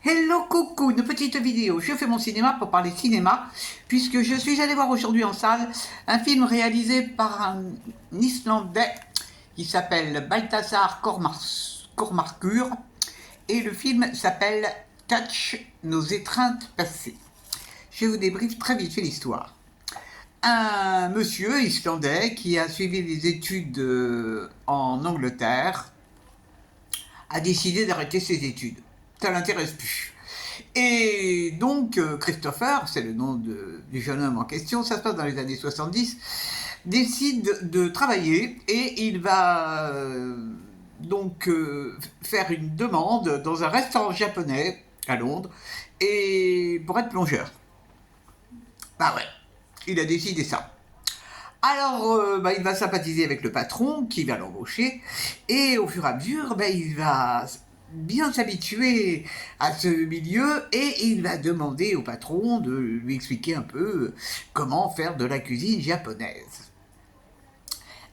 Hello coucou, une petite vidéo. Je fais mon cinéma pour parler cinéma, puisque je suis allé voir aujourd'hui en salle un film réalisé par un Islandais qui s'appelle Baltasar Kormákur, et le film s'appelle Touch, nos étreintes passées. Je vous débriefe très vite fait l'histoire. Un monsieur islandais qui a suivi des études en Angleterre a décidé d'arrêter ses études. Ça l'intéresse plus. Et donc, Christopher, c'est le nom du jeune homme en question, ça se passe dans les années 70, décide de travailler et il va faire une demande dans un restaurant japonais à Londres et pour être plongeur. Bah ouais, il a décidé ça. Alors, il va sympathiser avec le patron qui va l'embaucher et au fur et à mesure, il va bien s'habituer à ce milieu et il va demander au patron de lui expliquer un peu comment faire de la cuisine japonaise.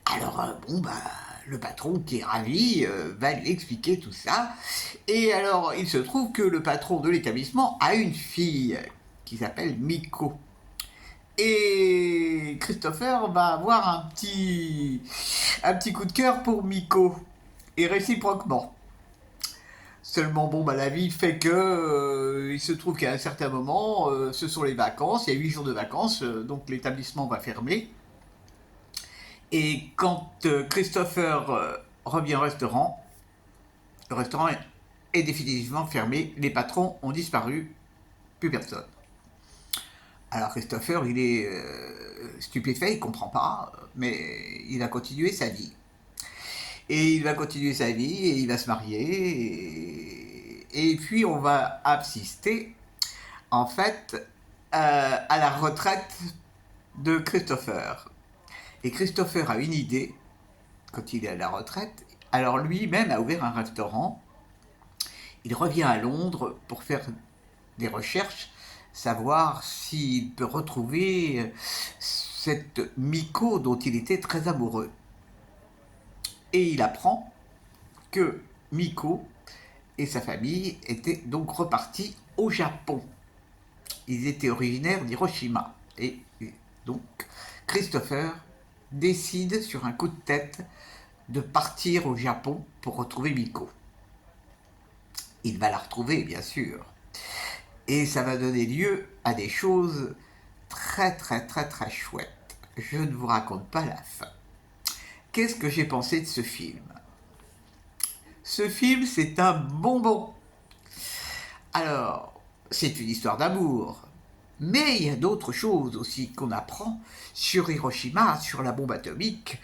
Alors, le patron qui est ravi va lui expliquer tout ça. Et alors, il se trouve que le patron de l'établissement a une fille qui s'appelle Miko. Et Christopher va avoir un petit coup de cœur pour Miko, et réciproquement. Seulement, la vie fait que il se trouve qu'à un certain moment, ce sont les vacances, il y a 8 jours de vacances, donc l'établissement va fermer. Et quand Christopher revient au restaurant, le restaurant est définitivement fermé, les patrons ont disparu, plus personne. Alors Christopher, il est stupéfait, il comprend pas, mais il va continuer sa vie. Et il va continuer sa vie, et il va se marier, et puis on va assister, en fait, à la retraite de Christopher. Et Christopher a une idée, quand il est à la retraite, alors lui-même a ouvert un restaurant, il revient à Londres pour faire des recherches, savoir s'il peut retrouver cette Miko dont il était très amoureux. Et il apprend que Miko et sa famille étaient donc repartis au Japon. Ils étaient originaires d'Hiroshima. Et donc, Christopher décide sur un coup de tête de partir au Japon pour retrouver Miko. Il va la retrouver, bien sûr. Et ça va donner lieu à des choses très très très très chouettes. Je ne vous raconte pas la fin. Qu'est-ce que j'ai pensé de ce film ? Ce film, c'est un bonbon. Alors, c'est une histoire d'amour. Mais il y a d'autres choses aussi qu'on apprend sur Hiroshima, sur la bombe atomique,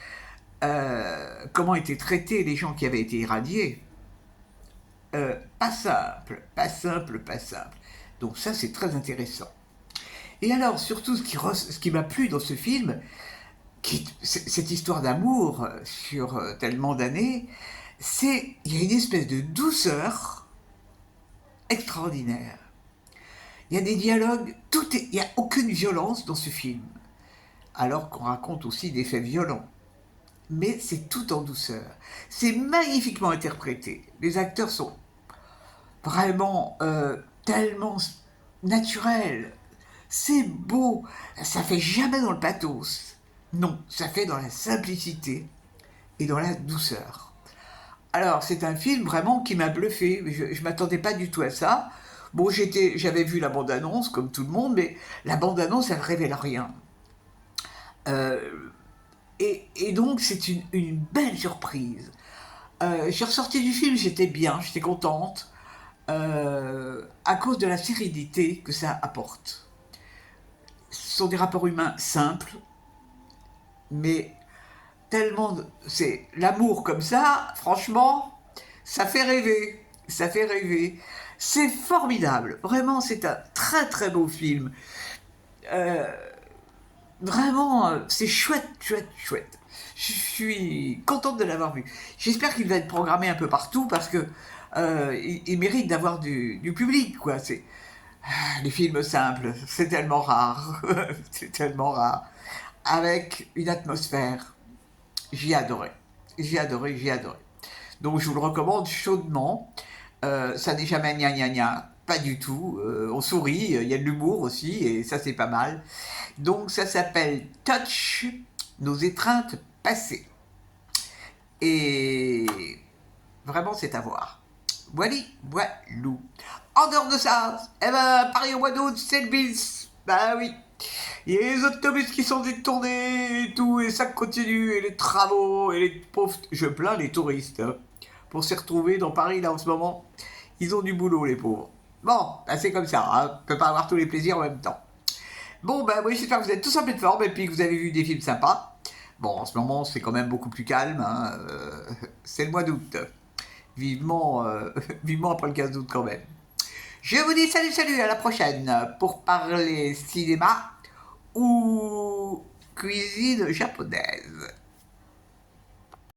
comment étaient traités les gens qui avaient été irradiés. Pas simple, pas simple, pas simple. Donc ça, c'est très intéressant. Et alors, surtout, ce qui m'a plu dans ce film, cette histoire d'amour sur tellement d'années, il y a une espèce de douceur extraordinaire. Il y a des dialogues, il n'y a aucune violence dans ce film, alors qu'on raconte aussi des faits violents. Mais c'est tout en douceur. C'est magnifiquement interprété. Les acteurs sont vraiment tellement naturels. C'est beau. Ça fait jamais dans le pathos. Non, ça fait dans la simplicité et dans la douceur. Alors, c'est un film vraiment qui m'a bluffé. Je ne m'attendais pas du tout à ça. Bon, j'avais vu la bande-annonce, comme tout le monde, mais la bande-annonce, elle ne révèle rien. Et donc, c'est une belle surprise. Je suis ressortie du film, j'étais bien, j'étais contente, à cause de la sérénité que ça apporte. Ce sont des rapports humains simples, mais tellement... C'est l'amour comme ça, franchement, ça fait rêver. Ça fait rêver. C'est formidable. Vraiment, c'est un très très beau film. Vraiment, c'est chouette, chouette, chouette. Je suis contente de l'avoir vu. J'espère qu'il va être programmé un peu partout parce que il mérite d'avoir du public, quoi. Les films simples, c'est tellement rare. C'est tellement rare. Avec une atmosphère. J'ai adoré. J'ai adoré, j'ai adoré. Donc je vous le recommande chaudement. Ça n'est jamais gna gna gna. pas du tout. On sourit, il y a de l'humour aussi, et ça c'est pas mal. Donc ça s'appelle Touch, nos étreintes passées. Et vraiment c'est à voir. Voilà, voilou. En dehors de ça, eh ben, Paris au mois d'août, c'est le bis. Bah oui. Il y a les autobus qui sont détournés et tout, et ça continue, et les travaux, et les pauvres... Je plains les touristes, hein, pour s'y retrouver dans Paris, là, en ce moment. Ils ont du boulot, les pauvres. Bon, bah, c'est comme ça, hein. On peut pas avoir tous les plaisirs en même temps. Bon, bah oui, j'espère que vous êtes tous en pleine forme, et puis que vous avez vu des films sympas. Bon, en ce moment, c'est quand même beaucoup plus calme, hein. C'est le mois d'août. Vivement, vivement après le 15 août quand même. Je vous dis salut, à la prochaine pour parler cinéma ou cuisine japonaise.